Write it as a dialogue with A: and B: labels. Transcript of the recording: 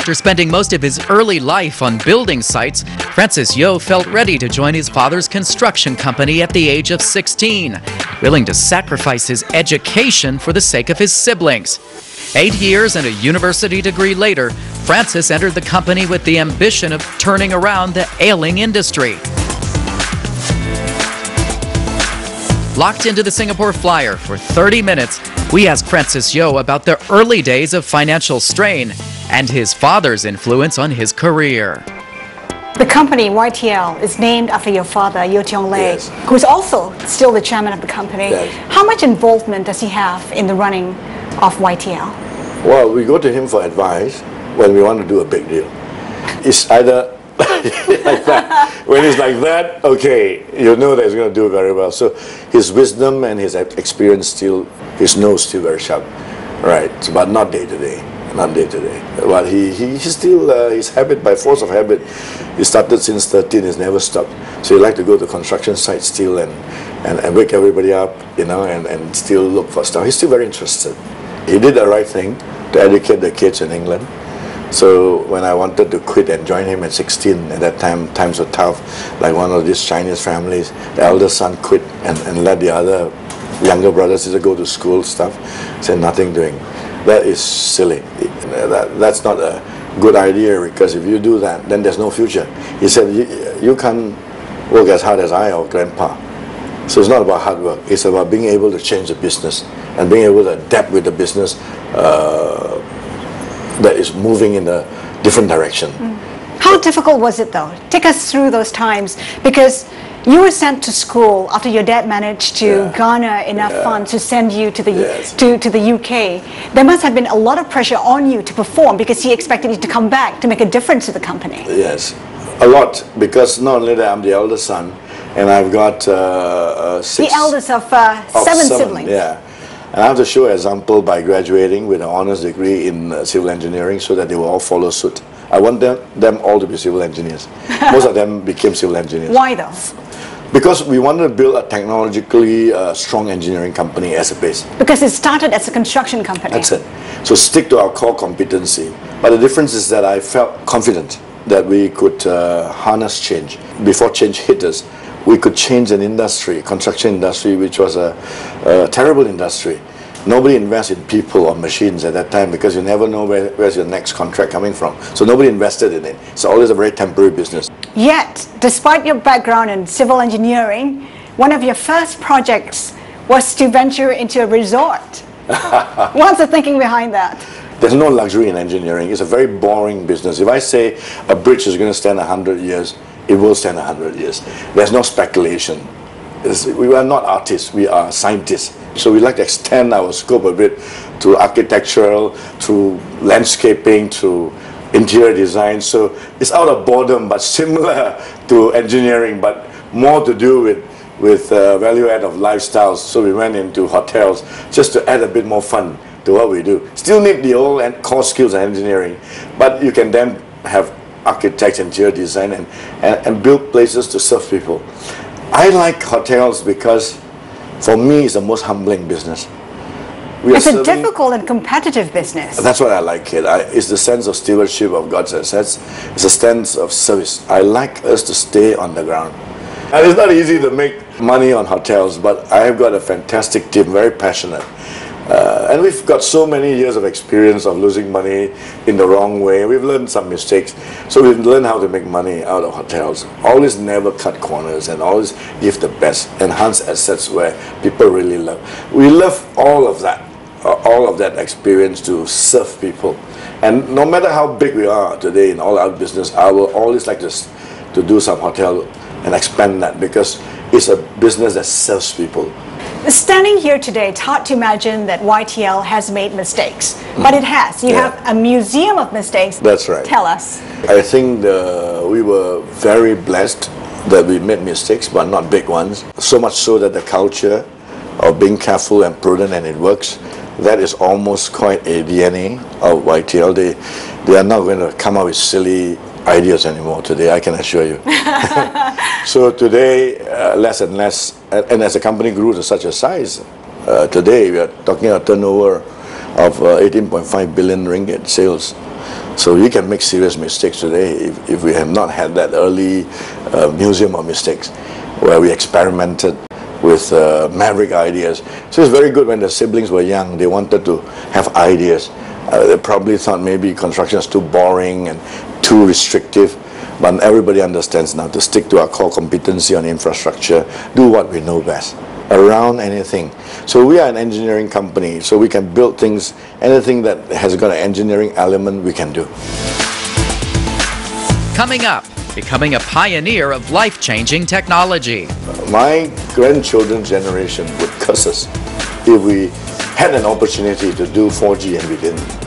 A: After spending most of his early life on building sites, Francis Yeoh felt ready to join his father's construction company at the age of 16, willing to sacrifice his education for the sake of his siblings. 8 years and a university degree later, Francis entered the company with the ambition of turning around the ailing industry. Locked into the Singapore Flyer for 30 minutes, we ask Francis Yeoh about the early days of financial strain and his father's influence on his career.
B: The company, YTL, is named after your father, Yeoh,
C: Yes.
B: who is also still the chairman of the company.
C: Yes.
B: How much involvement does he have in the running of YTL?
C: Well, we go to him for advice when we want to do a big deal. It's either like that. When it's like that, okay, you know that he's going to do very well. So his wisdom and his experience still, his nose still very sharp, right? But not day to day, not day to day. But he still, his habit, by force of habit, he started since 13, he's never stopped. So he like to go to construction sites still and wake everybody up, you know, and still look for stuff. He's still very interested. He did the right thing to educate the kids in England. So when I wanted to quit and join him at 16, at that time, times were tough. Like one of these Chinese families, the elder son quit and let the other younger brothers go to school stuff. Said nothing doing. That is silly. That's not a good idea, because if you do that, then there's no future. He said, you can't work as hard as I or grandpa. So it's not about hard work. It's about being able to change the business and being able to adapt with the business that is moving in a different direction.
B: How difficult was it, though? Take us through those times, because you were sent to school after your dad managed to garner enough funds to send you to the to the UK. There must have been a lot of pressure on you to perform, because he expected you to come back to make a difference to the company.
C: Yes, a lot, because not only that I'm the elder son, and I've got six.
B: The eldest of seven siblings.
C: Yeah. And I have to show an example by graduating with an honors degree in civil engineering, so that they will all follow suit. I want them all to be civil engineers. Most of them became civil engineers.
B: Why though?
C: Because we wanted to build a technologically strong engineering company as a base.
B: Because it started as a construction company.
C: That's it. So stick to our core competency. But the difference is that I felt confident that we could harness change. Before change hit us, we could change an industry, construction industry, which was a terrible industry. Nobody invests in people or machines at that time, because you never know where's your next contract coming from. So nobody invested in it. It's always a very temporary business.
B: Yet, despite your background in civil engineering, one of your first projects was to venture into a resort. What's the thinking behind that?
C: There's no luxury in engineering. It's a very boring business. If I say a bridge is going to stand 100 years, it will stand 100 years. There's no speculation. We are not artists, we are scientists. So we like to extend our scope a bit to architectural, to landscaping, to interior design. So it's out of boredom, but similar to engineering, but more to do with value add of lifestyles. So we went into hotels just to add a bit more fun to what we do. Still need the old and core skills of engineering, but you can then have architects, interior design, and build places to serve people. I like hotels because, for me, it's the most humbling business.
B: It's a difficult and competitive business.
C: That's what I like it. It's the sense of stewardship of God's assets. It's a sense of service. I like us to stay on the ground. And it's not easy to make money on hotels, but I have got a fantastic team, very passionate. And we've got so many years of experience of losing money in the wrong way. We've learned some mistakes. So we've learned how to make money out of hotels. Always never cut corners, and always give the best, enhance assets where people really love. We love all of that experience to serve people. And no matter how big we are today in all our business, I will always like to do some hotel and expand that, because it's a business that serves people.
B: Standing here today, it's hard to imagine that YTL has made mistakes, but it has. You have a museum of mistakes.
C: That's right.
B: Tell us.
C: I think we were very blessed that we made mistakes, but not big ones. So much so that the culture of being careful and prudent, and it works, that is almost quite a DNA of YTL. They are not going to come up with silly ideas anymore today, I can assure you. So today, less and less, and as the company grew to such a size, today we are talking a turnover of 18.5 billion ringgit sales. So we can make serious mistakes today if we have not had that early museum of mistakes where we experimented with maverick ideas. So it's very good when the siblings were young, they wanted to have ideas. They probably thought maybe construction is too boring and too restrictive, but everybody understands now to stick to our core competency on infrastructure, do what we know best, around anything. So we are an engineering company, so we can build things, anything that has got an engineering element we can do.
A: Coming up, becoming a pioneer of life-changing technology.
C: My grandchildren's generation would curse us if we had an opportunity to do 4G and we didn't.